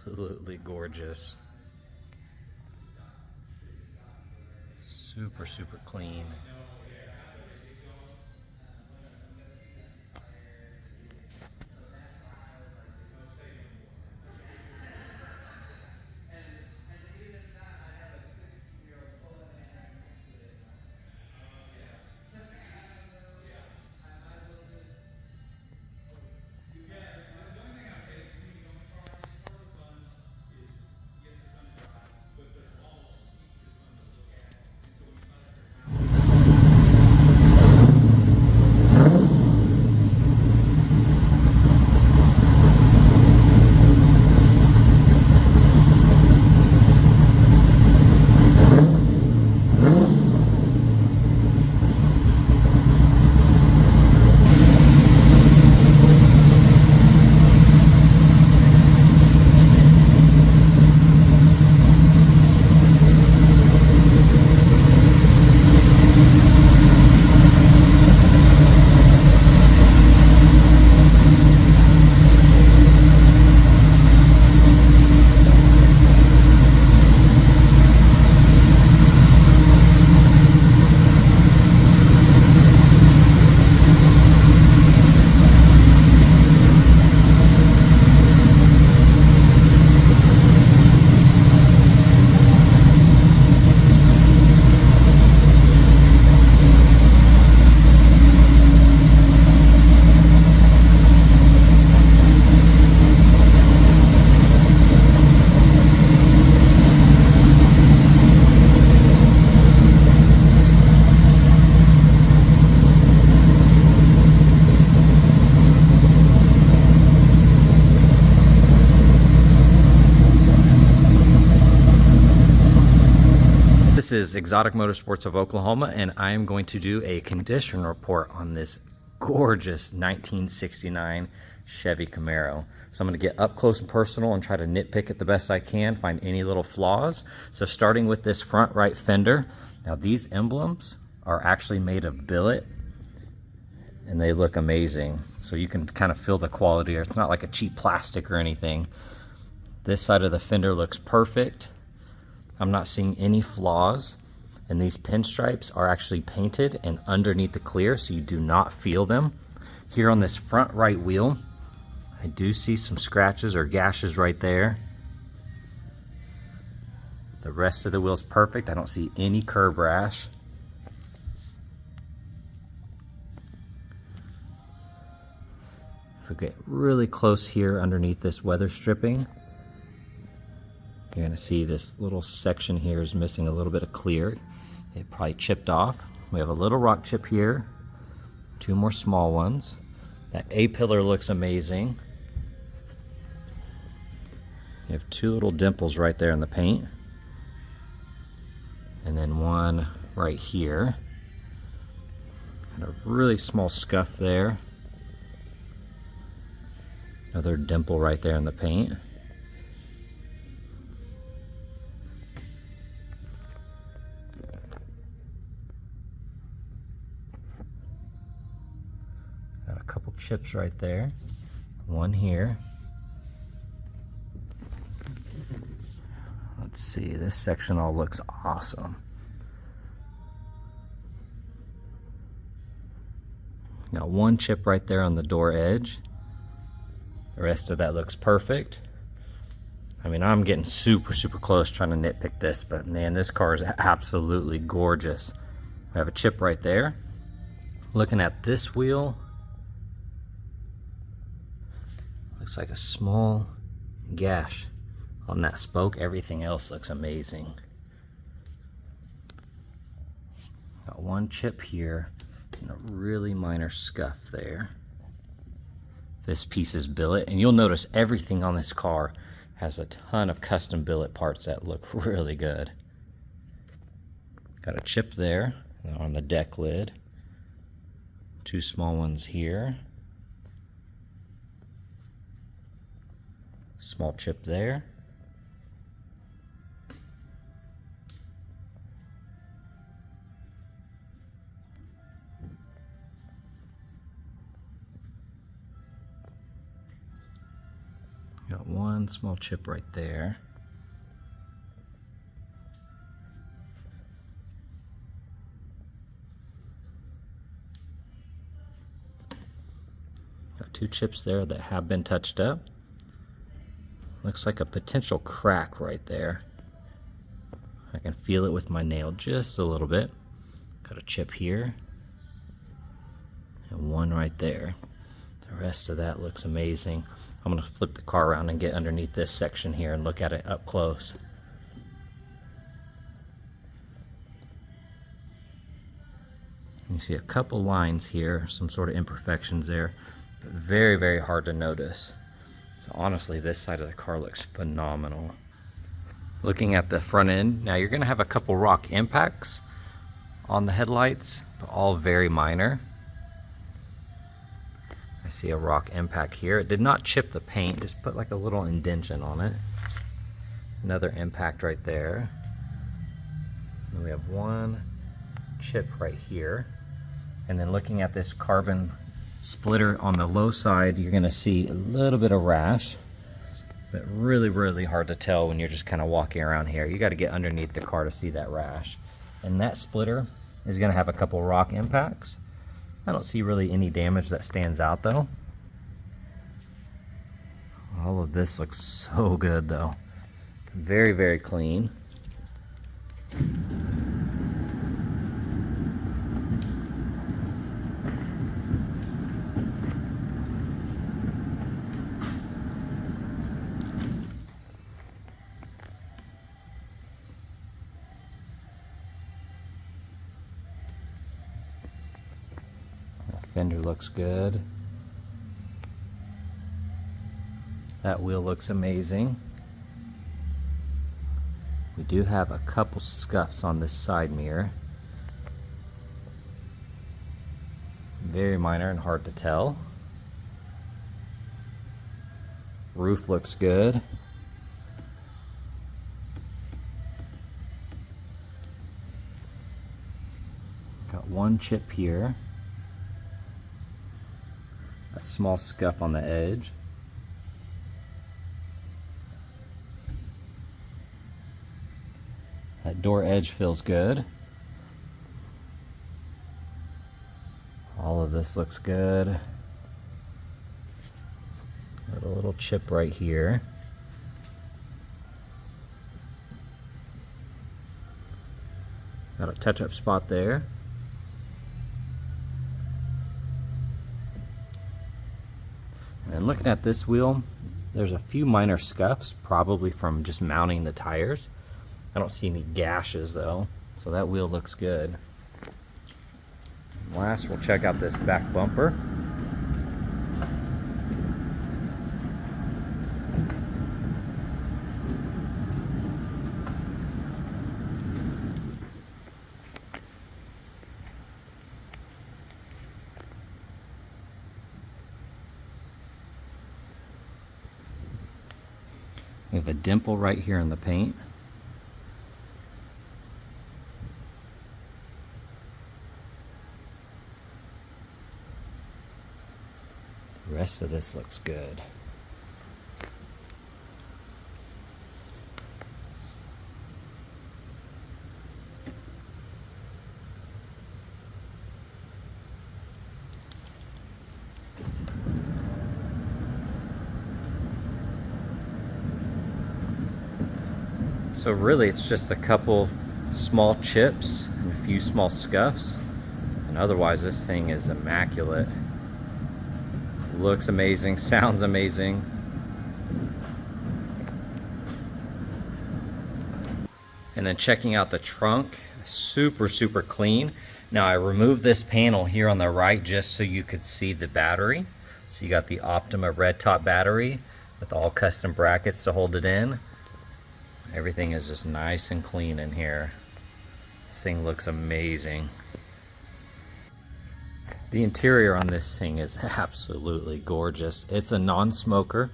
absolutely gorgeous. Super, super clean. This is Exotic Motorsports of Oklahoma, and I am going to do a condition report on this gorgeous 1969 Chevy Camaro. So I'm going to get up close and personal and try to nitpick it the best I can, find any little flaws. So starting with this front right fender. Now these emblems are actually made of billet, and they look amazing. So you can kind of feel the quality. It's not like a cheap plastic or anything. This side of the fender looks perfect. I'm not seeing any flaws, and these pinstripes are actually painted and underneath the clear, so you do not feel them. Here on this front right wheel, I do see some scratches or gashes right there. The rest of the wheel's perfect. I don't see any curb rash. If we get really close here underneath this weather stripping, you're going to see this little section here is missing a little bit of clear. It probably chipped off. We have a little rock chip here, two more small ones. That A-pillar looks amazing. You have two little dimples right there in the paint, and then one right here. And a really small scuff there. Another dimple right there in the paint. Got a couple chips right there. One here. Let's see, this section all looks awesome. Got one chip right there on the door edge. The rest of that looks perfect. I mean, I'm getting super, super close trying to nitpick this, but man, this car is absolutely gorgeous. We have a chip right there. Looking at this wheel, looks like a small gash on that spoke. Everything else looks amazing. Got one chip here and a really minor scuff there. This piece is billet, and you'll notice everything on this car has a ton of custom billet parts that look really good. Got a chip there on the deck lid. Two small ones here. Small chip there. Got one one small chip right there. Got two chips there that have been touched up. Looks like a potential crack right there. I can feel it with my nail just a little bit. Got a chip here and one right there. The rest of that looks amazing. I'm gonna flip the car around and get underneath this section here and look at it up close. You see a couple lines here, some sort of imperfections there, but very, very hard to notice. So honestly, this side of the car looks phenomenal. Looking at the front end, now you're gonna have a couple rock impacts on the headlights, but all very minor. I see a rock impact here. It did not chip the paint, just put like a little indentation on it. Another impact right there. And we have one chip right here. And then looking at this carbon splitter on the low side, you're gonna see a little bit of rash, but really, really hard to tell when you're just kind of walking around here. You gotta get underneath the car to see that rash. And that splitter is gonna have a couple rock impacts. I don't see really any damage that stands out though. All of this looks so good though. Very, very clean. Fender looks good. That wheel looks amazing. We do have a couple scuffs on this side mirror. Very minor and hard to tell. Roof looks good. Got one chip here. A small scuff on the edge. That door edge feels good. All of this looks good. Got a little chip right here. Got a touch-up spot there. And looking at this wheel, there's a few minor scuffs, probably from just mounting the tires. I don't see any gashes though, so that wheel looks good. Last, we'll check out this back bumper. We have a dimple right here in the paint. The rest of this looks good. So really it's just a couple small chips and a few small scuffs, and otherwise this thing is immaculate. Looks amazing, sounds amazing. And then checking out the trunk, super, super clean. Now I removed this panel here on the right just so you could see the battery. So you got the Optima red top battery with all custom brackets to hold it in. Everything is just nice and clean in here. This thing looks amazing. The interior on this thing is absolutely gorgeous. It's a non-smoker.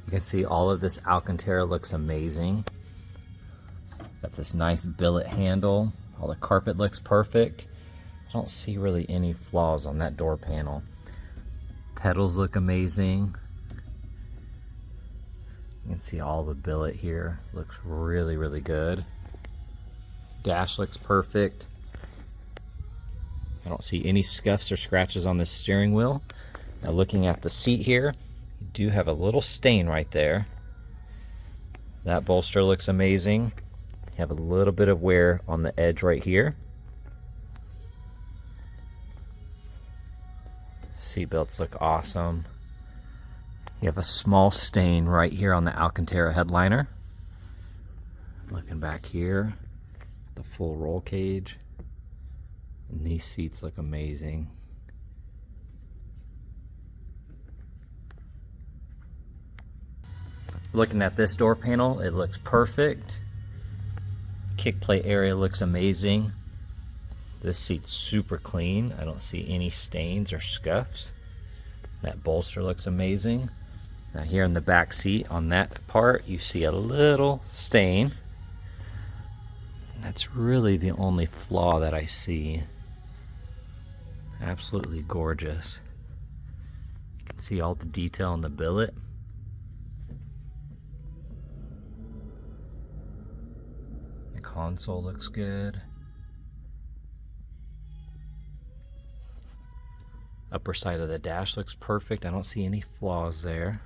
You can see all of this Alcantara looks amazing. Got this nice billet handle. All the carpet looks perfect. I don't see really any flaws on that door panel. Pedals look amazing. You can see all the billet here. Looks really, really good. Dash looks perfect. I don't see any scuffs or scratches on this steering wheel. Now looking at the seat here, you do have a little stain right there. That bolster looks amazing. You have a little bit of wear on the edge right here. Seat belts look awesome. You have a small stain right here on the Alcantara headliner. Looking back here, the full roll cage. And these seats look amazing. Looking at this door panel, it looks perfect. Kick plate area looks amazing. This seat's super clean. I don't see any stains or scuffs. That bolster looks amazing. Now here in the back seat on that part, you see a little stain. That's really the only flaw that I see. Absolutely gorgeous. You can see all the detail in the billet. The console looks good. Upper side of the dash looks perfect. I don't see any flaws there.